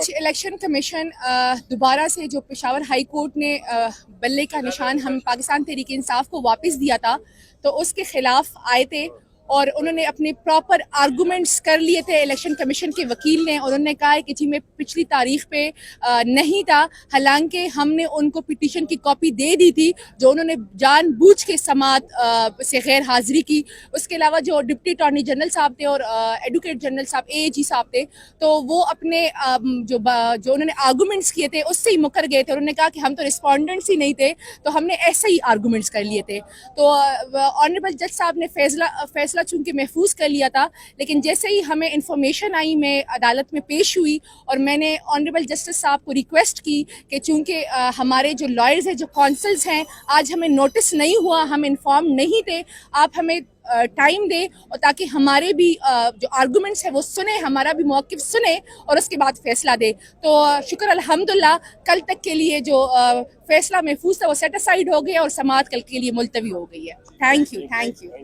آج election commission دوبارہ سے جو پشاور ہائی کورٹ نے بلے کا نشان ہم پاکستان تحریک انصاف کو واپس دیا تھا تو اس کے خلاف آئے تھے اور انہوں نے اپنے پراپر آرگومنٹس کر لیے تھے الیکشن کمیشن کے وکیل نے، اور انہوں نے کہا ہے کہ جی میں پچھلی تاریخ پہ نہیں تھا، حالانکہ ہم نے ان کو پٹیشن کی کاپی دے دی تھی جو انہوں نے جان بوجھ کے سماعت سے غیر حاضری کی۔ اس کے علاوہ جو ڈپٹی اٹارنی جنرل صاحب تھے اور ایڈوکیٹ جنرل صاحب AG صاحب تھے، تو وہ اپنے جو انہوں نے آرگومنٹس کیے تھے اس سے ہی مکر گئے تھے۔ انہوں نے کہا کہ ہم تو رسپونڈنٹس ہی نہیں تھے، تو ہم نے ایسے ہی آرگومنٹس کر لیے تھے۔ تو آنریبل جج صاحب نے فیصلہ چونکہ محفوظ کر لیا تھا، لیکن جیسے ہی ہمیں انفارمیشن آئی میں عدالت میں پیش ہوئی اور میں نے آنریبل جسٹس صاحب کو ریکویسٹ کی کہ چونکہ ہمارے جو لائرز ہیں، جو کونسلز ہیں، آج ہمیں نوٹس نہیں ہوا، ہم انفارم نہیں تھے، آپ ہمیں ٹائم دیں اور تاکہ ہمارے بھی جو آرگومنٹس ہیں وہ سنیں، ہمارا بھی موقف سنیں اور اس کے بعد فیصلہ دے۔ تو شکر الحمدللہ کل تک کے لیے جو فیصلہ محفوظ تھا وہ سیٹ اسائیڈ ہو گیا اور سماعت کل کے لیے ملتوی ہو گئی ہے۔ Thank you.